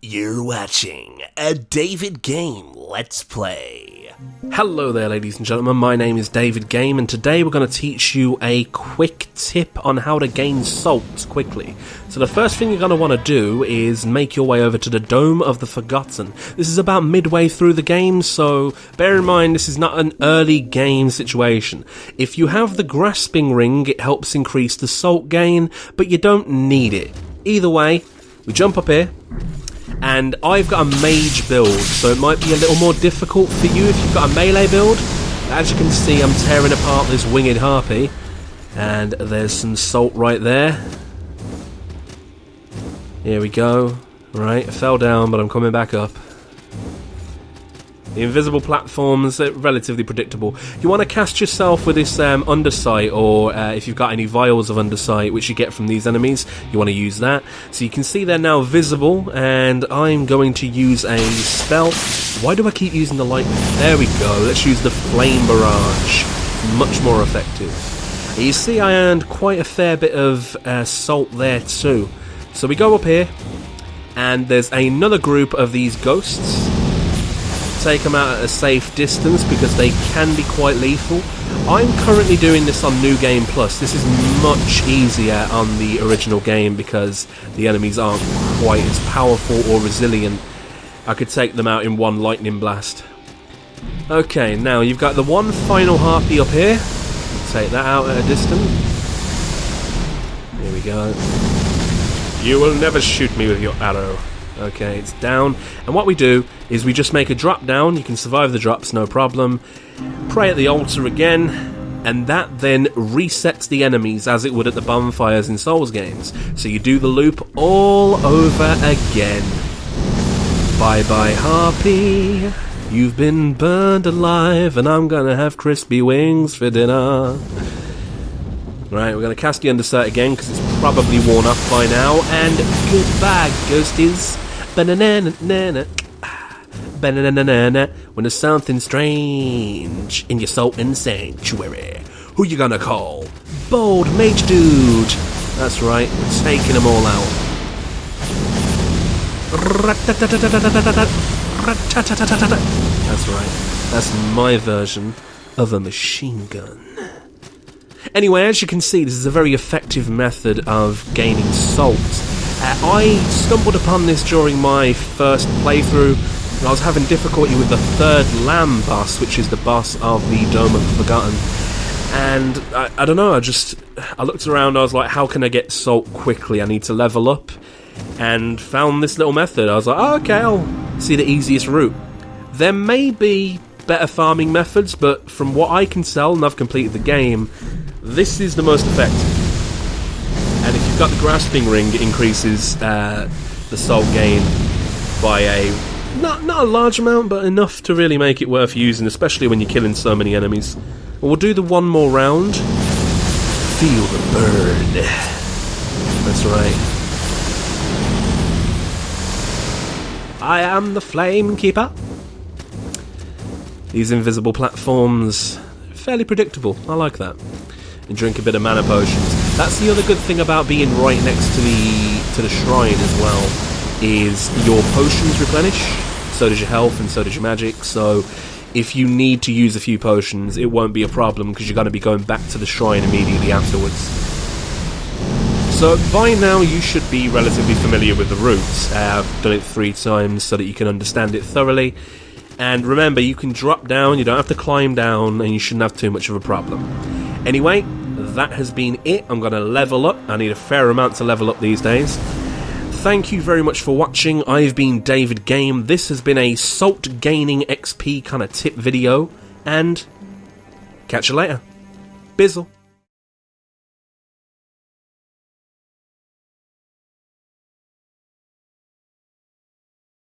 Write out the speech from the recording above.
You're watching a David Game Let's Play. Hello there, ladies and gentlemen, my name is David Game, and today we're going to teach you a quick tip on how to gain salts quickly. So the first thing you're going to want to do is make your way over to the Dome of the Forgotten. This is about midway through the game, so bear in mind this is not an early game situation. If you have the grasping ring, it helps increase the salt gain, but you don't need it. Either way, we jump up here. And I've got a mage build, so it might be a little more difficult for you if you've got a melee build. As you can see, I'm tearing apart this winged harpy. And there's some salt right there. Here we go. Right, I fell down, but I'm coming back up. The invisible platforms are relatively predictable. You want to cast yourself with this undersight, or if you've got any vials of undersight, which you get from these enemies, you want to use that. So you can see they're now visible, and I'm going to use a spell. Why do I keep using the lightning? There we go. Let's use the flame barrage. Much more effective. And you see I earned quite a fair bit of salt there too. So we go up here, and there's another group of these ghosts. Take them out at a safe distance because they can be quite lethal. I'm currently doing this on New Game Plus. This is much easier on the original game because the enemies aren't quite as powerful or resilient. I could take them out in one lightning blast. Okay, now you've got the one final harpy up here. Take that out at a distance. Here we go. You will never shoot me with your arrow. Okay, it's down, and what we do is we just make a drop down. You can survive the drops, no problem. Pray at the altar again, and that then resets the enemies as it would at the bonfires in Souls games. So you do the loop all over again. Bye bye harpy, you've been burned alive, and I'm gonna have crispy wings for dinner. Right, we're going to cast the undersight again because it's probably worn off by now. And goodbye, ghosties. Ba-na-na-na-na-na. Ba-na-na-na-na-na. When there's something strange in your Sultan Sanctuary, who you gonna call? Bold Mage Dude. That's right, we're taking them all out. That's right, that's my version of a machine gun. Anyway, as you can see, this is a very effective method of gaining salt. I stumbled upon this during my first playthrough, and I was having difficulty with the third lamb boss, which is the boss of the Dome of the Forgotten. And I don't know, I looked around, I was like, how can I get salt quickly? I need to level up, and found this little method. I was like, oh, okay, I'll see the easiest route. There may be better farming methods, but from what I can tell, and I've completed the game, this is the most effective. And if you've got the grasping ring, it increases the salt gain by a not a large amount, but enough to really make it worth using, especially when you're killing so many enemies. We'll do the one more round. Feel the burn. That's right. I am the Flame Keeper. These invisible platforms, fairly predictable. I like that. And drink a bit of mana potions. That's the other good thing about being right next to the shrine as well, is your potions replenish. So does your health and so does your magic. So if you need to use a few potions, it won't be a problem because you're going to be going back to the shrine immediately afterwards. So by now you should be relatively familiar with the routes. I've done it 3 times so that you can understand it thoroughly. And remember, you can drop down, you don't have to climb down, and you shouldn't have too much of a problem. Anyway, that has been it. I'm going to level up. I need a fair amount to level up these days. Thank you very much for watching. I've been David Game. This has been a salt gaining XP kind of tip video, and catch you later. Bizzle.